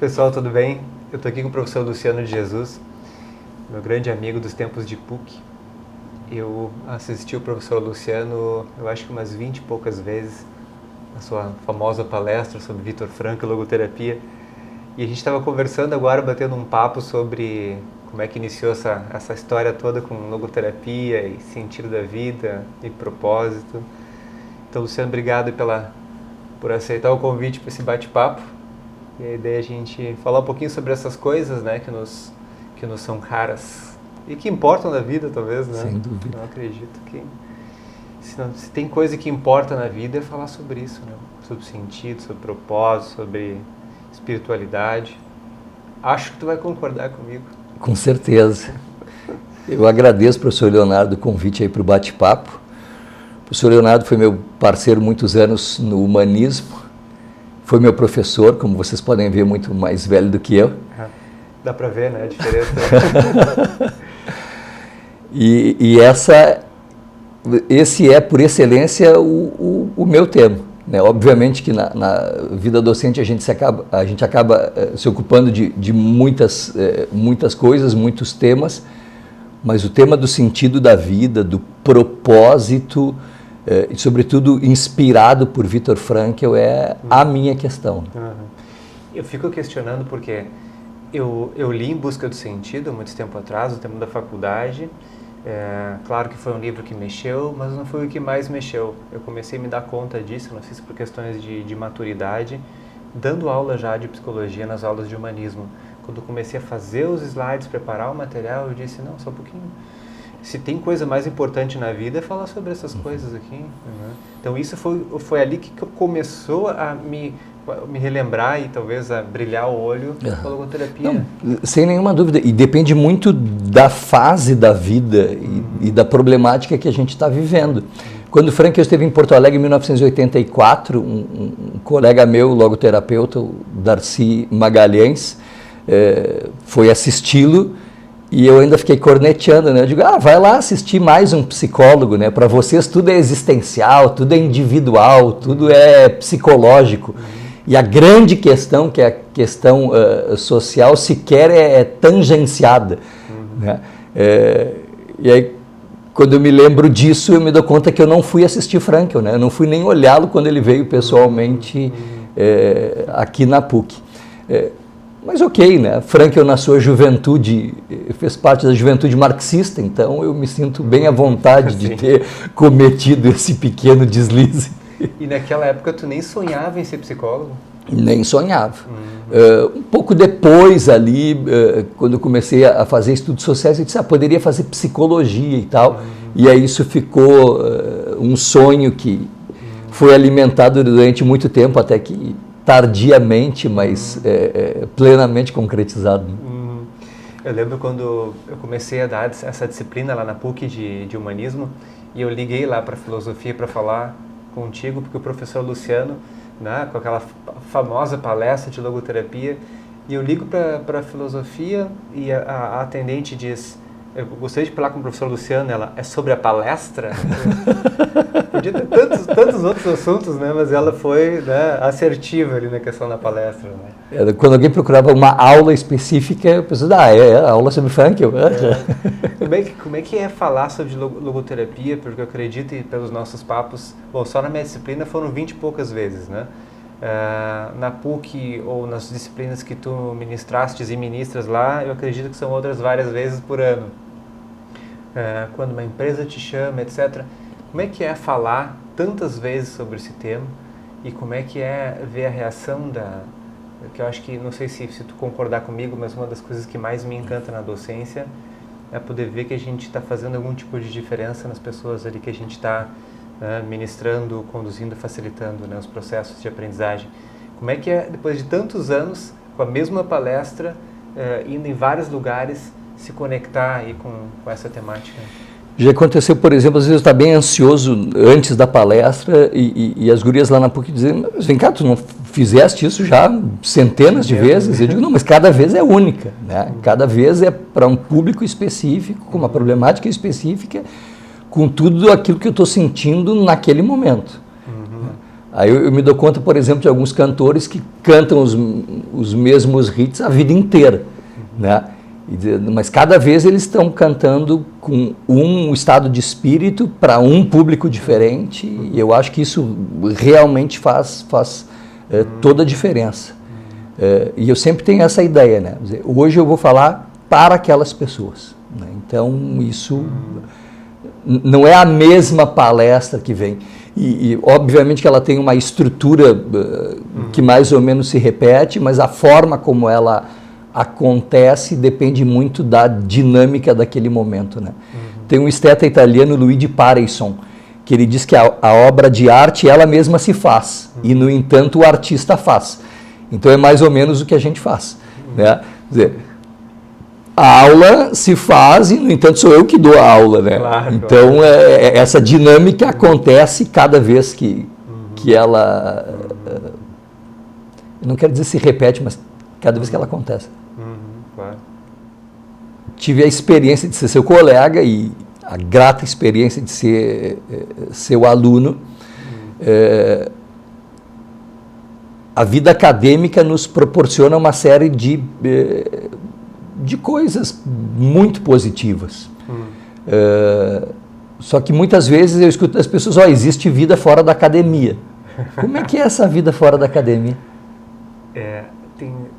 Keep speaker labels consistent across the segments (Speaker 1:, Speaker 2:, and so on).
Speaker 1: Pessoal, tudo bem? Eu estou aqui com o professor Luciano de Jesus, meu grande amigo dos tempos de PUC. Eu assisti o professor Luciano, eu acho que umas 20 e poucas vezes, na sua famosa palestra sobre Viktor Frankl e logoterapia. E a gente estava conversando agora, batendo um papo sobre como é que iniciou essa história toda com logoterapia e sentido da vida e propósito. Então, Luciano, obrigado por aceitar o convite para esse bate-papo. E a ideia é a gente falar um pouquinho sobre essas coisas, né, que nos são caras e que importam na vida, talvez, né?
Speaker 2: Sem dúvida.
Speaker 1: Eu acredito que se tem coisa que importa na vida é falar sobre isso, né? Sobre sentido, sobre propósito, sobre espiritualidade. Acho que tu vai concordar comigo.
Speaker 2: Com certeza. Eu agradeço, professor Leonardo, o convite aí para o bate-papo. O professor Leonardo foi meu parceiro muitos anos no humanismo. Foi meu professor, como vocês podem ver, muito mais velho do que eu.
Speaker 1: Dá para ver, né, a diferença.
Speaker 2: Esse é, por excelência, o meu tema, né? Obviamente que na vida docente a gente acaba se ocupando de muitas coisas, muitos temas, mas o tema do sentido da vida, do propósito, e sobretudo inspirado por Viktor Frankl é a minha questão.
Speaker 1: Eu fico questionando porque eu li Em Busca do Sentido há muito tempo atrás, no tempo da faculdade. Claro que foi um livro que mexeu, mas não foi o que mais mexeu. Eu comecei a me dar conta disso, não sei se por questões de maturidade, dando aula já de psicologia nas aulas de humanismo. Quando eu comecei a fazer os slides, preparar o material, eu disse, não, só um pouquinho. Se tem coisa mais importante na vida é falar sobre essas coisas aqui. Né? Então isso foi ali que começou a me relembrar e talvez a brilhar o olho com a logoterapia.
Speaker 2: Não, sem nenhuma dúvida. E depende muito da fase da vida e da problemática que a gente está vivendo. Quando o Frankl esteve em Porto Alegre em 1984, um colega meu, logoterapeuta, o Darcy Magalhães, foi assisti-lo. E eu ainda fiquei corneteando, né? Eu digo, vai lá assistir mais um psicólogo, né? Para vocês tudo é existencial, tudo é individual, tudo é psicológico. E a grande questão, que é a questão social, sequer é tangenciada. Né? E aí, quando eu me lembro disso, eu me dou conta que eu não fui assistir Frankl, né? Eu não fui nem olhá-lo quando ele veio pessoalmente aqui na PUC. Mas ok, né? Frankl na sua juventude fez parte da juventude marxista, então eu me sinto bem à vontade de ter cometido esse pequeno deslize.
Speaker 1: E naquela época tu nem sonhava em ser psicólogo?
Speaker 2: Nem sonhava. Um pouco depois ali, quando eu comecei a fazer estudos sociais, eu disse, poderia fazer psicologia e tal. E aí isso ficou um sonho que foi alimentado durante muito tempo, até que tardiamente, mas plenamente concretizado.
Speaker 1: Eu lembro quando eu comecei a dar essa disciplina lá na PUC de humanismo, e eu liguei lá para filosofia para falar contigo, porque o professor Luciano, né, com aquela famosa palestra de logoterapia, e eu ligo para filosofia e a atendente diz, eu gostaria de falar com o professor Luciano, ela, é sobre a palestra? Podia ter tantos outros assuntos, né? Mas ela foi, né, assertiva ali na questão da palestra. Né?
Speaker 2: Quando alguém procurava uma aula específica, eu pensava, aula sobre Frankl.
Speaker 1: Como é que é falar sobre logoterapia? Porque eu acredito, e pelos nossos papos, bom, só na minha disciplina foram 20 e poucas vezes, né? Na PUC ou nas disciplinas que tu ministrastes e ministras lá, eu acredito que são outras várias vezes por ano. Quando uma empresa te chama, etc. Como é que é falar tantas vezes sobre esse tema e como é que é ver a reação que eu acho que, não sei se tu concordar comigo, mas uma das coisas que mais me encanta na docência é poder ver que a gente está fazendo algum tipo de diferença nas pessoas ali que a gente está ministrando, conduzindo, facilitando, né, os processos de aprendizagem. Como é que é, depois de tantos anos, com a mesma palestra, indo em vários lugares, se conectar aí com essa temática?
Speaker 2: Já aconteceu, por exemplo, às vezes eu estou bem ansioso antes da palestra e as gurias lá na PUC dizem, mas vem cá, tu não fizeste isso já centenas de vezes? Eu digo, não, mas cada vez é única, né? Cada vez é para um público específico, com uma problemática específica, com tudo aquilo que eu estou sentindo naquele momento. Aí eu me dou conta, por exemplo, de alguns cantores que cantam os mesmos hits a vida inteira, né? Mas cada vez eles estão cantando com um estado de espírito para um público diferente, e eu acho que isso realmente faz toda a diferença. E eu sempre tenho essa ideia, né? Hoje eu vou falar para aquelas pessoas, né? Então isso não é a mesma palestra que vem. E obviamente que ela tem uma estrutura que mais ou menos se repete, mas a forma como ela acontece depende muito da dinâmica daquele momento, né? Tem um esteta italiano, Luigi Pareison, que ele diz que a obra de arte ela mesma se faz, e no entanto o artista faz. Então é mais ou menos o que a gente faz, né? Quer dizer, a aula se faz e, no entanto, sou eu que dou a aula, né? Claro, então, essa dinâmica acontece cada vez que ela... Eu não quero dizer se repete, mas cada vez que ela acontece.
Speaker 1: Claro.
Speaker 2: Tive a experiência de ser seu colega e a grata experiência de ser seu aluno. A vida acadêmica nos proporciona uma série de coisas muito positivas. Só que muitas vezes eu escuto das pessoas, existe vida fora da academia. Como é que é essa vida fora da academia?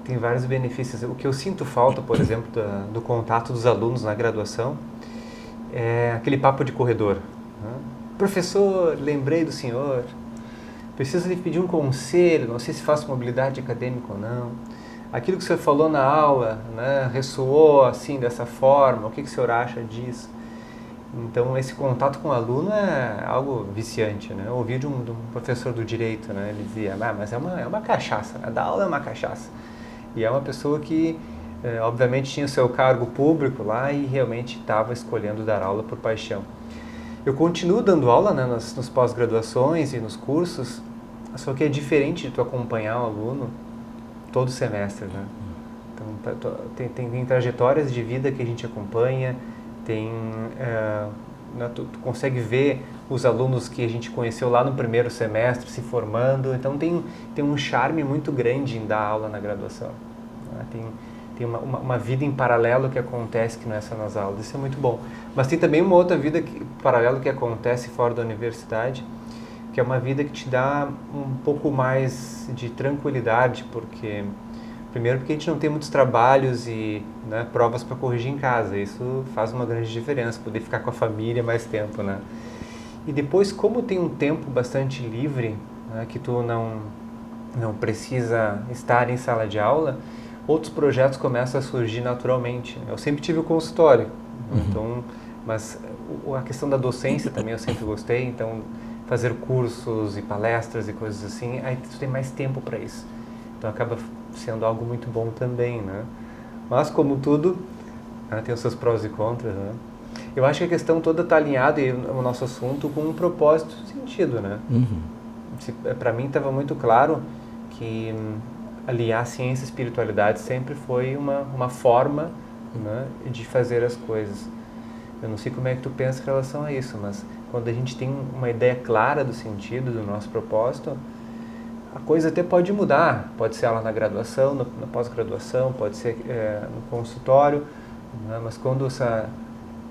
Speaker 1: Tem vários benefícios. O que eu sinto falta, por exemplo, do contato dos alunos na graduação é aquele papo de corredor, né? Professor, lembrei do senhor, preciso lhe pedir um conselho, não sei se faço mobilidade acadêmica ou não. Aquilo que o senhor falou na aula, né, ressoou assim dessa forma, o que o senhor acha disso? Então, esse contato com o aluno é algo viciante, né? Eu ouvi de um professor do direito, né? Ele dizia, mas é uma cachaça, né? Dar aula é uma cachaça. E é uma pessoa que, obviamente, tinha o seu cargo público lá e realmente estava escolhendo dar aula por paixão. Eu continuo dando aula, né, nas pós-graduações e nos cursos, só que é diferente de tu acompanhar um aluno todo semestre, né? Então, tem trajetórias de vida que a gente acompanha, tu consegue ver os alunos que a gente conheceu lá no primeiro semestre se formando, então tem um charme muito grande em dar aula na graduação, né? Tem uma vida em paralelo que acontece que não é só nas aulas, isso é muito bom. Mas tem também uma outra vida paralela que acontece fora da universidade, que é uma vida que te dá um pouco mais de tranquilidade, primeiro porque a gente não tem muitos trabalhos e, né, provas para corrigir em casa, isso faz uma grande diferença, poder ficar com a família mais tempo, né? E depois, como tem um tempo bastante livre, né, que tu não precisa estar em sala de aula, outros projetos começam a surgir naturalmente. Eu sempre tive o consultório, então, mas a questão da docência também eu sempre gostei, então fazer cursos e palestras e coisas assim, aí tu tem mais tempo para isso. Então acaba sendo algo muito bom também, né? Mas como tudo, né, tem os seus prós e contras, né? Eu acho que a questão toda está alinhada, e o nosso assunto, com um propósito, sentido, né? Para mim estava muito claro que aliar ciência e espiritualidade sempre foi uma forma, né, de fazer as coisas. Eu não sei como é que tu pensa em relação a isso, mas quando a gente tem uma ideia clara do sentido do nosso propósito, a coisa até pode mudar. Pode ser lá na graduação, na pós-graduação, pode ser no consultório, né, mas quando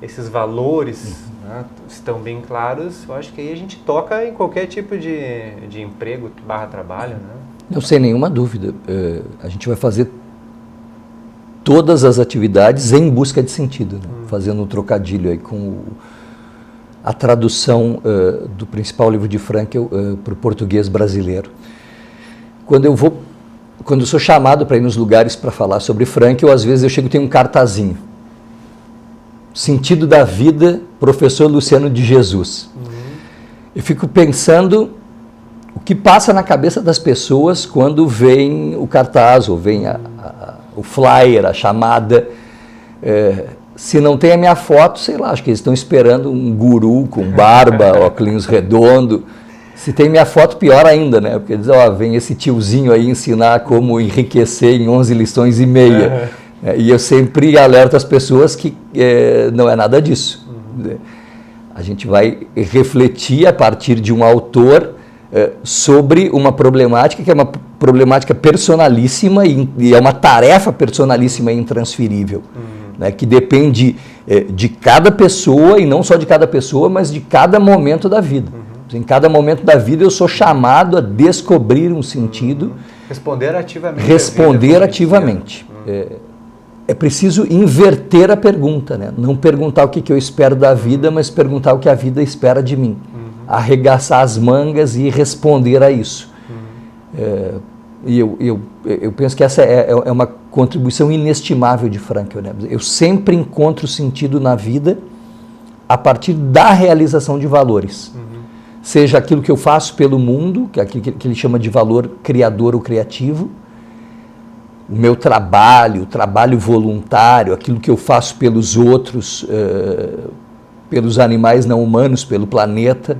Speaker 1: esses valores, né, estão bem claros, eu acho que aí a gente toca em qualquer tipo de emprego / trabalho, né?
Speaker 2: Não, sem nenhuma dúvida. A gente vai fazer todas as atividades em busca de sentido, né? Fazendo um trocadilho aí com a tradução do principal livro de Frankl para o português brasileiro. Quando eu sou chamado para ir nos lugares para falar sobre Frankl, às vezes eu chego e tenho um cartazinho. Sentido da vida, professor Luciano de Jesus. Eu fico pensando o que passa na cabeça das pessoas quando vem o cartaz, ou vem o flyer, a chamada. Se não tem a minha foto, sei lá, acho que eles estão esperando um guru com barba, óculos redondo. Se tem minha foto, pior ainda, né? Porque diz, vem esse tiozinho aí ensinar como enriquecer em 11 lições e meia. E eu sempre alerto as pessoas que não é nada disso. A gente vai refletir a partir de um autor sobre uma problemática que é uma problemática personalíssima e é uma tarefa personalíssima e intransferível, né, que depende de cada pessoa, e não só de cada pessoa, mas de cada momento da vida. Em cada momento da vida eu sou chamado a descobrir um sentido.
Speaker 1: Responder ativamente.
Speaker 2: Responder ativamente. É preciso inverter a pergunta, né? Não perguntar o que eu espero da vida, mas perguntar o que a vida espera de mim. Arregaçar as mangas e responder a isso. E eu penso que essa é uma contribuição inestimável de Frankl, né? Eu sempre encontro sentido na vida a partir da realização de valores. Seja aquilo que eu faço pelo mundo, que é aquilo que ele chama de valor criador ou criativo, o meu trabalho, o trabalho voluntário, aquilo que eu faço pelos outros, pelos animais não humanos, pelo planeta,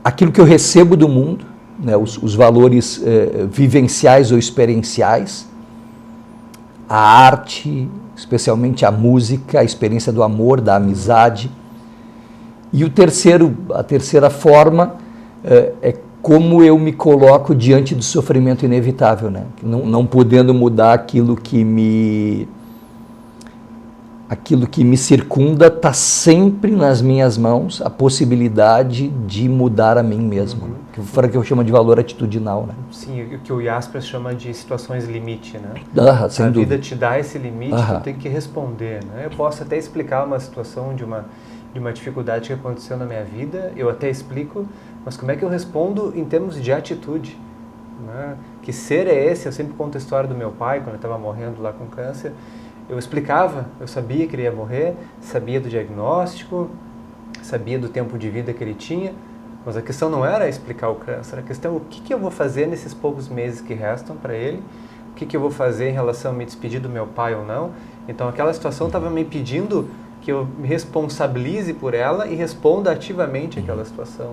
Speaker 2: aquilo que eu recebo do mundo, né, os valores vivenciais ou experienciais, a arte, especialmente a música, a experiência do amor, da amizade. E a terceira forma é como eu me coloco diante do sofrimento inevitável, né? Não podendo mudar aquilo que me circunda, está sempre nas minhas mãos a possibilidade de mudar a mim mesmo, que o Frankl chama de valor atitudinal, né?
Speaker 1: Sim, o que o Jaspers chama de situações limite, né?
Speaker 2: Sem
Speaker 1: a
Speaker 2: dúvida.
Speaker 1: Vida te dá esse limite, tu tem que responder, né? Eu posso até explicar uma situação de uma dificuldade que aconteceu na minha vida, eu até explico, mas como é que eu respondo em termos de atitude, né? Que ser é esse? Eu sempre conto a história do meu pai, quando ele estava morrendo lá com câncer. Eu explicava, eu sabia que ele ia morrer, sabia do diagnóstico, sabia do tempo de vida que ele tinha, mas a questão não era explicar o câncer, a questão é o que eu vou fazer nesses poucos meses que restam para ele, o que eu vou fazer em relação a me despedir do meu pai ou não. Então aquela situação estava me pedindo que eu me responsabilize por ela e responda ativamente àquela situação.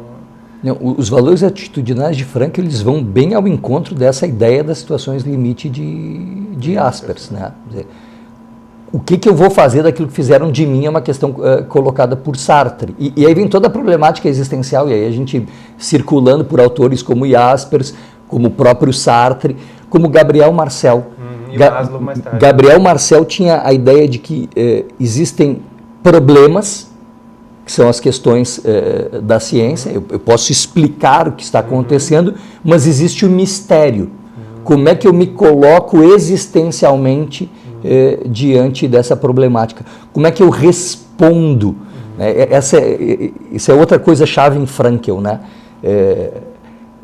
Speaker 2: Não, os valores atitudinais de Frankl, eles vão bem ao encontro dessa ideia das situações limite de Jaspers, né? O que eu vou fazer daquilo que fizeram de mim é uma questão colocada por Sartre. E aí vem toda a problemática existencial, e aí a gente circulando por autores como Jaspers, como o próprio Sartre, como Gabriel Marcel.
Speaker 1: E Maslow mais tarde.
Speaker 2: Gabriel Marcel tinha a ideia de que existem problemas, que são as questões da ciência, eu posso explicar o que está acontecendo, mas existe o mistério. Como é que eu me coloco existencialmente diante dessa problemática? Como é que eu respondo? Isso é outra coisa chave em Frankl, né?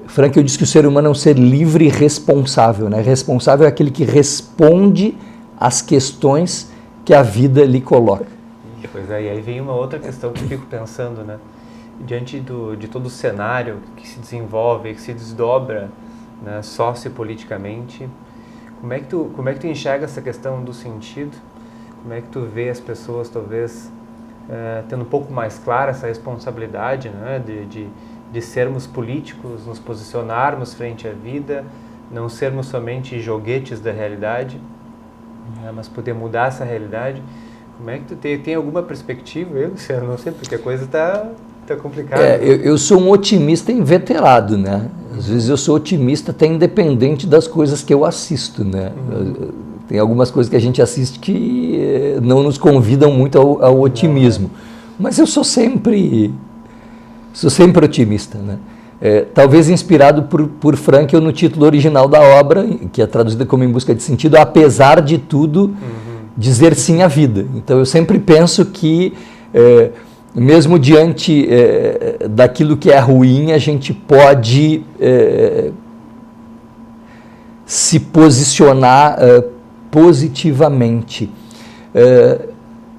Speaker 2: Frankl diz que o ser humano é um ser livre e responsável, né? Responsável é aquele que responde às questões que a vida lhe coloca.
Speaker 1: Pois é, e aí vem uma outra questão que eu fico pensando, né? Diante de todo o cenário que se desenvolve, que se desdobra, né, sociopoliticamente, como é que tu enxerga essa questão do sentido? Como é que tu vê as pessoas, talvez, tendo um pouco mais clara essa responsabilidade, né, de sermos políticos, nos posicionarmos frente à vida, não sermos somente joguetes da realidade, né, mas poder mudar essa realidade? Como é que tu tem alguma perspectiva? Eu não sei, porque a coisa está complicada.
Speaker 2: Eu sou um otimista inveterado, né? Às vezes eu sou otimista até independente das coisas que eu assisto, né? Tem algumas coisas que a gente assiste que não nos convidam muito ao otimismo. Mas eu sou sempre otimista, né? Talvez inspirado por Frankl no título original da obra, que é traduzida como Em Busca de Sentido, apesar de tudo, dizer sim à vida. Então eu sempre penso que, mesmo diante daquilo que é ruim, a gente pode se posicionar positivamente.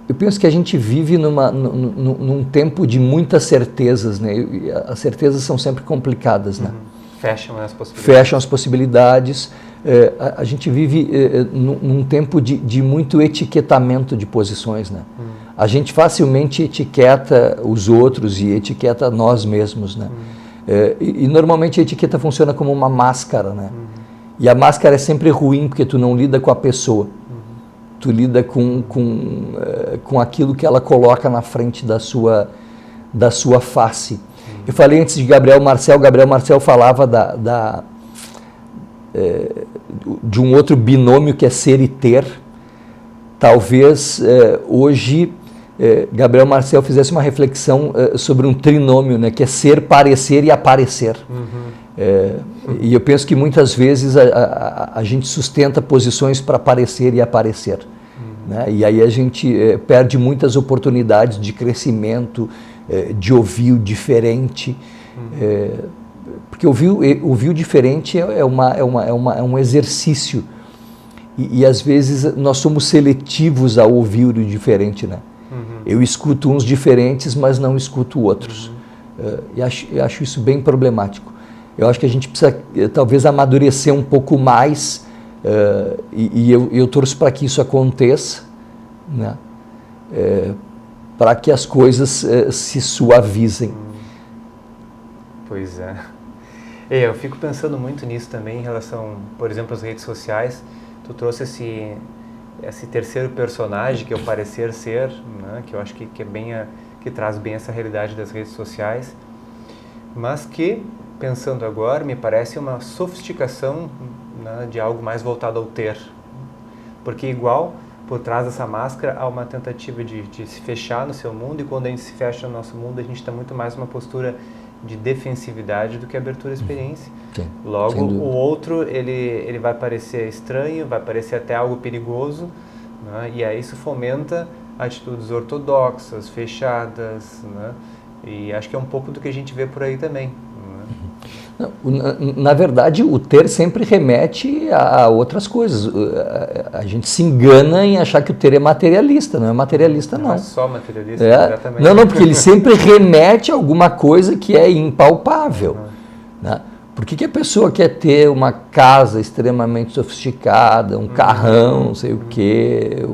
Speaker 2: Eu penso que a gente vive num tempo de muitas certezas, né? E as certezas são sempre complicadas, né?
Speaker 1: Fecham as possibilidades.
Speaker 2: Fecham as possibilidades. A gente vive num tempo de muito etiquetamento de posições, né? A gente facilmente etiqueta os outros e etiqueta nós mesmos, né? E normalmente a etiqueta funciona como uma máscara, né? E a máscara é sempre ruim porque tu não lida com a pessoa. Tu lida com aquilo que ela coloca na frente da sua face. Eu falei antes de Gabriel Marcel falava de um outro binômio que é ser e ter. Talvez hoje Gabriel Marcel fizesse uma reflexão sobre um trinômio, né, que é ser, parecer e aparecer. E eu penso que muitas vezes a gente sustenta posições para parecer e aparecer. Né? E aí a gente perde muitas oportunidades de crescimento, de ouvir o diferente. Porque ouvir o diferente é um exercício. E às vezes nós somos seletivos ao ouvir o diferente, né? Eu escuto uns diferentes, mas não escuto outros. E acho isso bem problemático. Eu acho que a gente precisa talvez amadurecer um pouco mais, e eu torço para que isso aconteça, né? Para que as coisas se suavizem.
Speaker 1: Pois é. Eu fico pensando muito nisso também em relação, por exemplo, às redes sociais. Tu trouxe esse terceiro personagem que é o parecer ser, né, que eu acho que que traz bem essa realidade das redes sociais, mas que, pensando agora, me parece uma sofisticação, né, de algo mais voltado ao ter, porque igual por trás dessa máscara há uma tentativa de se fechar no seu mundo, e quando a gente se fecha no nosso mundo a gente está muito mais numa postura de defensividade do que abertura à experiência.
Speaker 2: Sim,
Speaker 1: logo o outro ele vai parecer estranho, vai parecer até algo perigoso, né? E aí isso fomenta atitudes ortodoxas, fechadas, né? E acho que é um pouco do que a gente vê por aí também, né?
Speaker 2: Na verdade, o ter sempre remete a outras coisas. A gente se engana em achar que o ter é materialista. Não é materialista, não.
Speaker 1: Não é só materialista, exatamente.
Speaker 2: Não, porque ele sempre remete a alguma coisa que é impalpável. Né? Por que a pessoa quer ter uma casa extremamente sofisticada, um carrão, não sei o quê,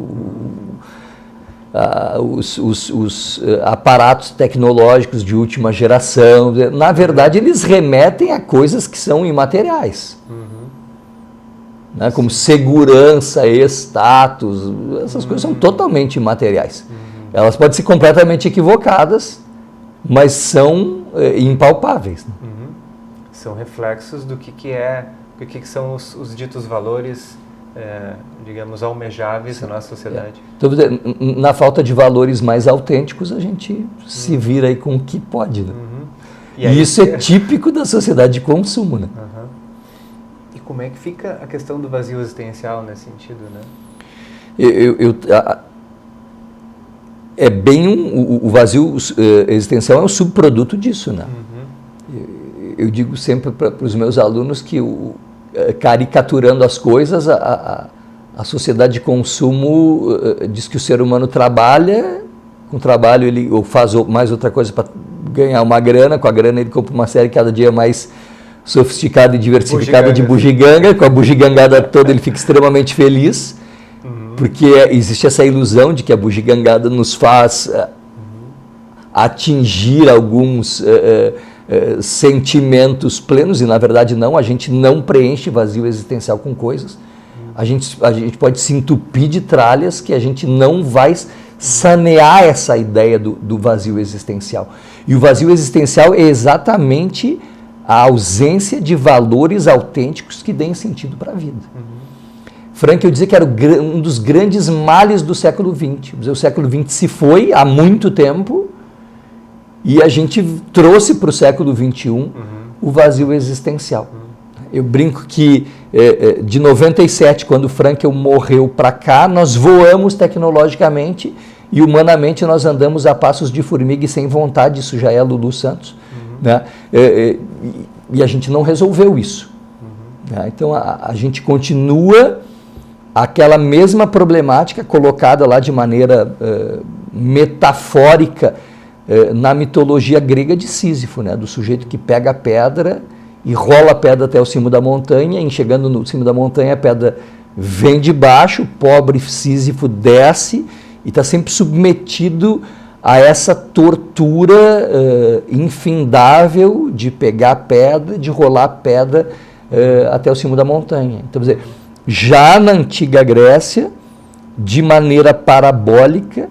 Speaker 2: os aparatos tecnológicos de última geração? Na verdade, eles remetem a coisas que são imateriais. Né? Como segurança, status, essas coisas são totalmente imateriais. Elas podem ser completamente equivocadas, mas são impalpáveis. Né?
Speaker 1: São reflexos do que são os ditos valores, digamos, almejáveis da nossa sociedade.
Speaker 2: Então, na falta de valores mais autênticos, a gente se vira aí com o que pode. Né? E isso é típico da sociedade de consumo. Né?
Speaker 1: E como é que fica a questão do vazio existencial nesse sentido? Né? É bem o vazio existencial é um subproduto disso. Né? Eu digo sempre para os meus alunos que, caricaturando as coisas, a sociedade de consumo diz que o ser humano trabalha, com o trabalho ele faz mais outra coisa para ganhar uma grana, com a grana ele compra uma série cada dia mais sofisticada e diversificada de bugiganga, com a bugigangada toda ele fica extremamente feliz, porque existe essa ilusão de que a bugigangada nos faz atingir alguns sentimentos plenos, e na verdade não, a gente não preenche vazio existencial com coisas. A gente pode se entupir de tralhas que a gente não vai sanear essa ideia do vazio existencial. E o vazio existencial é exatamente a ausência de valores autênticos que deem sentido para a vida. Frank, eu dizia que era um dos grandes males do século XX. O século XX se foi há muito tempo, e a gente trouxe para o século XXI o vazio existencial. Eu brinco que de 97, quando o Frankel morreu para cá, nós voamos tecnologicamente e humanamente nós andamos a passos de formiga e sem vontade. Isso já é Lulu Santos. Né? E a gente não resolveu isso. Né? Então a gente continua aquela mesma problemática colocada lá de maneira metafórica na mitologia grega de Sísifo, né? Do sujeito que pega a pedra e rola a pedra até o cimo da montanha, e chegando no cimo da montanha a pedra vem de baixo, o pobre Sísifo desce e está sempre submetido a essa tortura infindável de pegar a pedra, de rolar a pedra até o cimo da montanha. Então, quer dizer, já na antiga Grécia, de maneira parabólica,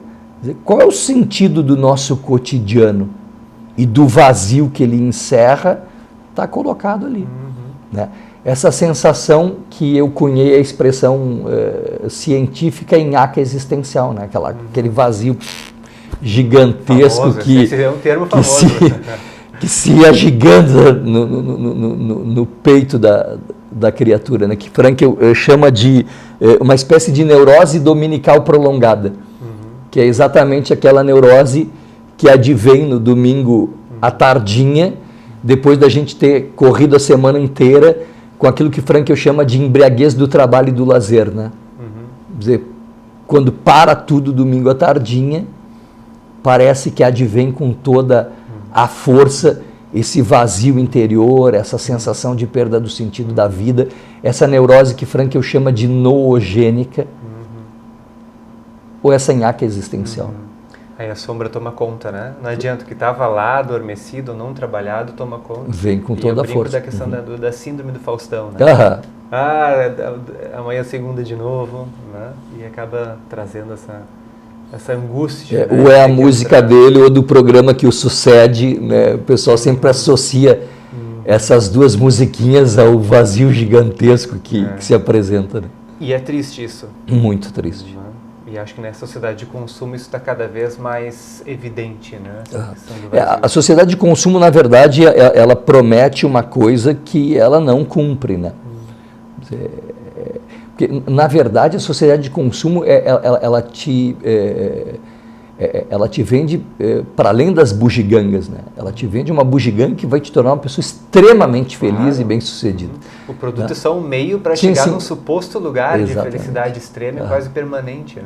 Speaker 1: qual é o sentido do nosso cotidiano?
Speaker 2: e do vazio que ele encerra, está colocado ali. Né? Essa sensação que eu cunhei a expressão científica nhaca existencial, né? Aquele vazio gigantesco
Speaker 1: famoso,
Speaker 2: que,
Speaker 1: esse é um termo famoso.
Speaker 2: que se agiganta no peito da criatura, né? Que Frankl chama de uma espécie de neurose dominical prolongada, que é exatamente aquela neurose que advém no domingo à tardinha, depois da gente ter corrido a semana inteira com aquilo que Frankl chama de embriaguez do trabalho e do lazer, né? Quer dizer, quando para tudo domingo à tardinha, parece que advém com toda a força esse vazio interior, essa sensação de perda do sentido da vida, essa neurose que Frankl chama de noogênica, ou essa nhaca existencial.
Speaker 1: Aí a sombra toma conta, né? Não adianta, o que estava lá, adormecido, não trabalhado, toma conta.
Speaker 2: Vem com toda a força.
Speaker 1: Da questão da síndrome do Faustão, né? Amanhã é segunda de novo, né? E acaba trazendo essa angústia.
Speaker 2: Ou é a música dele ou do programa que o sucede, né? O pessoal sempre associa essas duas musiquinhas ao vazio gigantesco que se apresenta. Né?
Speaker 1: E é triste isso.
Speaker 2: Muito triste.
Speaker 1: E acho que na sociedade de consumo isso está cada vez mais evidente, né?
Speaker 2: A sociedade de consumo, na verdade, ela promete uma coisa que ela não cumpre, né? Porque, na verdade, a sociedade de consumo, ela te vende, para além das bugigangas, né? Ela te vende uma bugiganga que vai te tornar uma pessoa extremamente feliz e bem-sucedida.
Speaker 1: O produto é só um meio para chegar num suposto lugar de felicidade extrema e quase permanente, né?